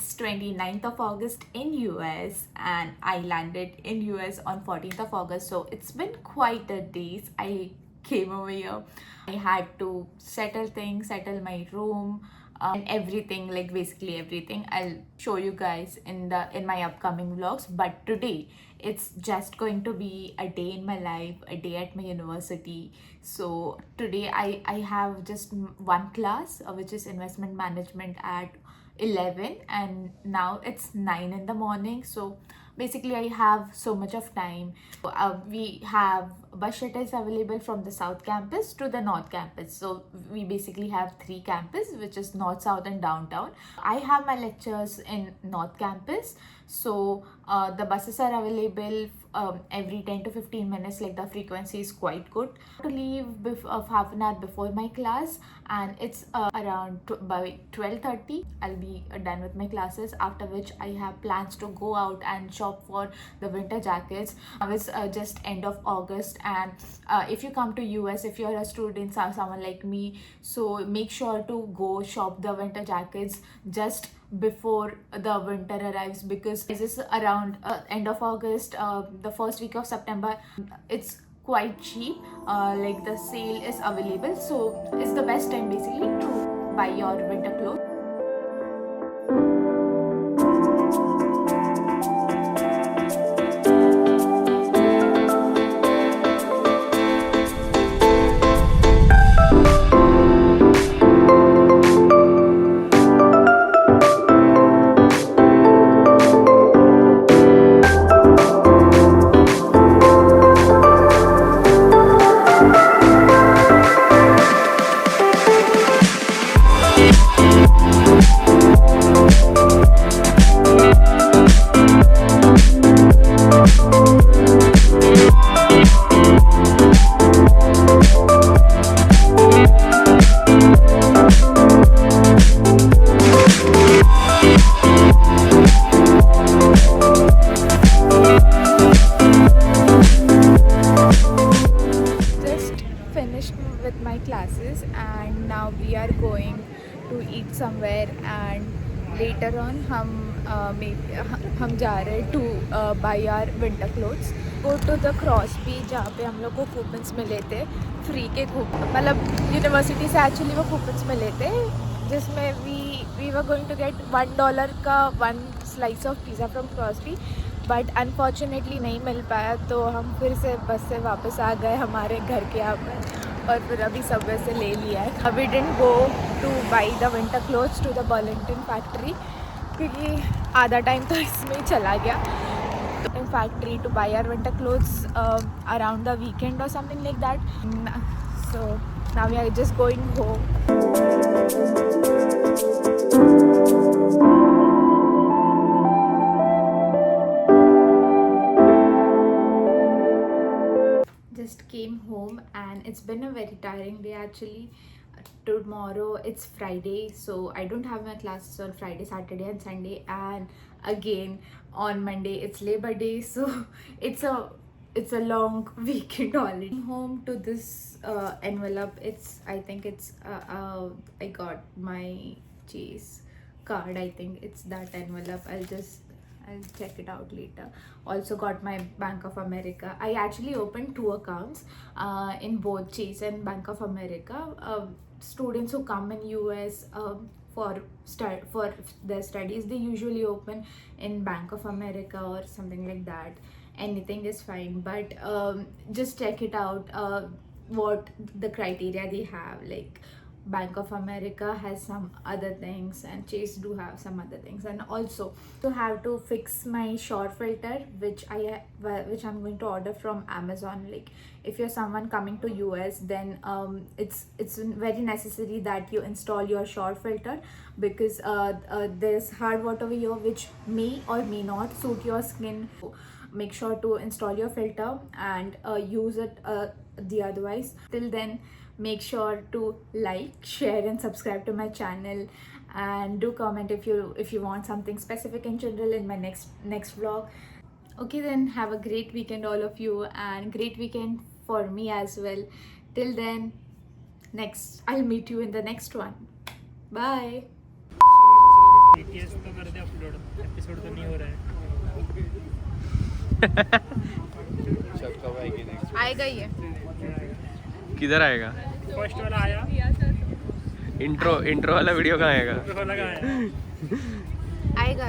It's 29th of August in US and I landed in US on 14th of August. So it's been quite a days. I came over here. I had to settle things, settle my room, and everything, like basically everything. I'll show you guys in my upcoming vlogs. But today it's just going to be a day in my life, a day at my university. So today I have just one class, which is investment management at 11, and now it's 9 in the morning. So basically I have so much of time. We have bus shuttles available from the south campus to the north campus. So we basically have three campuses, which is north, south and downtown. I have my lectures in north campus. So the buses are available every 10 to 15 minutes. Like the frequency is quite good. To leave of half an hour before my class, and it's around by 12:30 I'll be done with my classes, after which I have plans to go out and shop for the winter jackets. Now it's just end of August, and if you come to US, if you're a student or someone like me, so make sure to go shop the winter jackets just before the winter arrives, because this is around end of August, the first week of September. It's quite cheap, like the sale is available, so it's the best time basically to buy your winter clothes. Finished with my classes, and now we are going to eat somewhere, and later on हम जा रहे हैं to buy our winter clothes. Go to the Crosby, जहाँ पे हम लोग को coupons मिले थे फ्री के, मतलब यूनिवर्सिटी से एक्चुअली वो कूपन्स मिले थे, जिसमें we were going to get $1 का one slice of pizza from Crosby, but unfortunately नहीं मिल पाया. तो हम फिर से बस से वापस आ गए हमारे घर के यहाँ पर, और फिर अभी सबवे से ले लिया है. अभी didn't go to buy the winter clothes to the Burlington factory, क्योंकि आधा टाइम तो इसमें ही चला गया. In factory to buy our winter clothes around the weekend और something like that. So now we are just going home. Just came home, and it's been a very tiring day actually. Tomorrow it's Friday, so I don't have my classes on Friday, Saturday and Sunday, and again on Monday it's Labor Day, so it's a long weekend already. Home to this envelope. I think it's I got my Chase card. I think it's that envelope. I'll check it out later. Also got my Bank of America. I actually opened two accounts in both Chase and Bank of America. Students who come in US for their studies, they usually open in Bank of America or something like that. Anything is fine, but just check it out, what the criteria they have. Like Bank of America has some other things, and Chase do have some other things. And also to have to fix my shore filter, which I'm going to order from Amazon. Like if you're someone coming to US, then it's very necessary that you install your shore filter, because there's hard water over here which may or may not suit your skin. Make sure to install your filter and use it the otherwise. Till then, make sure to like, share and subscribe to my channel, and do comment if you want something specific in general in my next vlog. Okay, then have a great weekend all of you, and great weekend for me as well. Till then, I'll meet you in the next one. Bye. BTS तो कर दे upload, episode तो नहीं हो रहा है। आएगा ये किधर आएगा? फर्स्ट वाला आया, इंट्रो वाला वीडियो कहाँ आएगा? तो लगा है। आएगा